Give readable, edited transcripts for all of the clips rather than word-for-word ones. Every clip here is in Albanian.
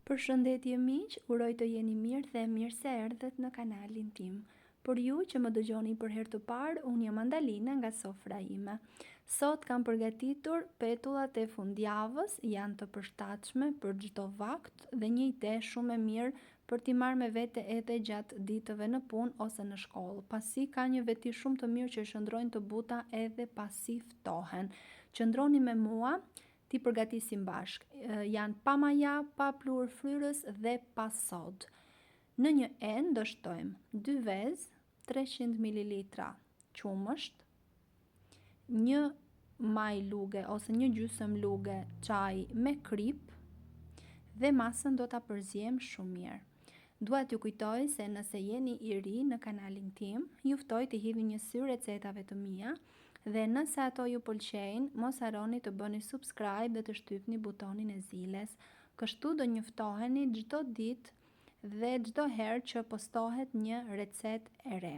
Përshëndetje miq, uroj të jeni mirë dhe mirë se erdhët në kanalin tim. Për ju që më dëgjoni për herë të parë, unë jam Andalina nga sofra ime. Sot kam përgatitur petullat e fundjavës, janë të përshtatshme për çdo vakt dhe një ide shumë e mirë për t'i marrë me vete edhe gjatë ditëve në punë ose në shkollë, pasi ka një veti shumë të mirë që shndrojnë të buta edhe pasi ftohen. Qëndroni me mua, ti përgatisim bashk. Janë pa maja, pa pluhur fryrës dhe pa sodë. Në një enë do shtojmë 2 vezë, 300 ml qumësht, 1 maj luge ose 1 gjysëm luge çaj me krip dhe masën do ta përziejmë shumë mirë. Dua t'ju kujtoj se nëse jeni i ri në kanalin tim, ju ftoj të hidhni një sy recetave të mia dhe nëse ato ju pëlqejnë, mos harroni të bëni subscribe dhe të shtypni butonin e ziles. Kështu do njoftoheni çdo ditë dhe çdo herë që postohet një recetë e re.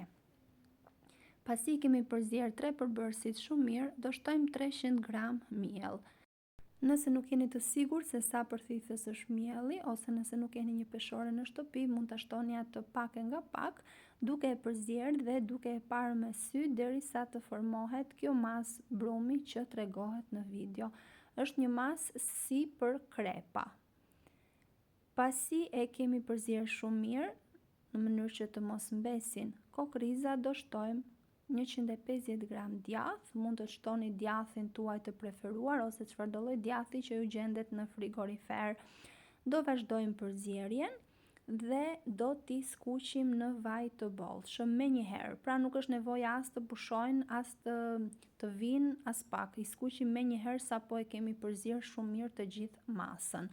Pasi kemi përzier 3 përbërësit shumë mirë, do shtojmë 300 gram miell. Nëse nuk jeni të sigurt se sa përthithës është mielli ose nëse nuk keni një peshore në shtëpi, mund ta shtoni atë pak e nga pak, duke e përzier dhe duke e parë me sy derisa të formohet kjo masë brumi që tregohet në video. Është një masë si për krepa. Pasi e kemi përzier shumë mirë, në mënyrë që të mos mbesin kokriza, do shtojmë 150 gram djath, mund të shtoni djathin tuaj të preferuar ose çfarëdo lloj djathi që ju gjendet në frigorifer. Do vazhdojmë përzierjen dhe do t'i skuqim në vaj të bollshëm menjëherë. Pra nuk është nevojë as të pushojnë, as të vinë, as pak. I skuqim menjëherë sapo e kemi përzier shumë mirë të gjithë masën.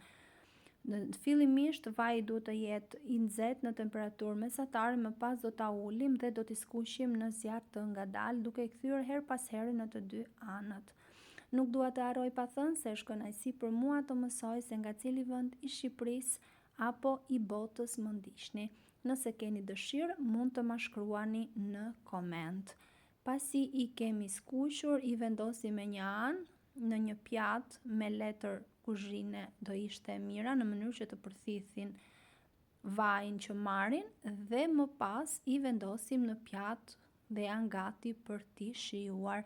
Fillimisht vaji duhet të jetë i nxehtë në temperaturë mesatare, më pas do ta ulim dhe do t'i skuqim në zjarr të ngadalë duke kthyer her pas here në të dy anët. Nuk dua të harroj pa thënë se është kënaqësi për mua të mësoj se nga cili vend i Shqipërisë apo i botës më ndiqni. Nëse keni dëshirë, mund të ma shkruani në koment. Pasi i kemi skuqur, i vendosim me një anë në një pjatë me letër kuzhine do ishte mira në mënyrë që të përthithin vajin që marrin dhe më pas i vendosim në pjatë dhe janë gati për t'i shijuar.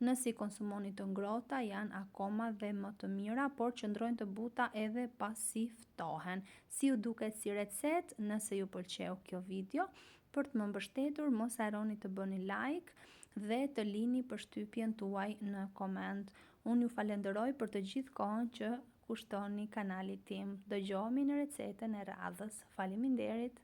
Nëse i konsumoni të ngrohta janë akoma dhe më të mira, por qëndrojnë të buta edhe pasi ftohen. Si ju duket si recetë, nëse ju pëlqeu kjo video, për të më mbështetur mos harroni të bëni like dhe të lini përshtypjen tuaj në koment. Unë ju falenderoj për të gjithë kohën që kushtoni kanalit tim. Dëgjohemi në recetën e radhës. Faleminderit!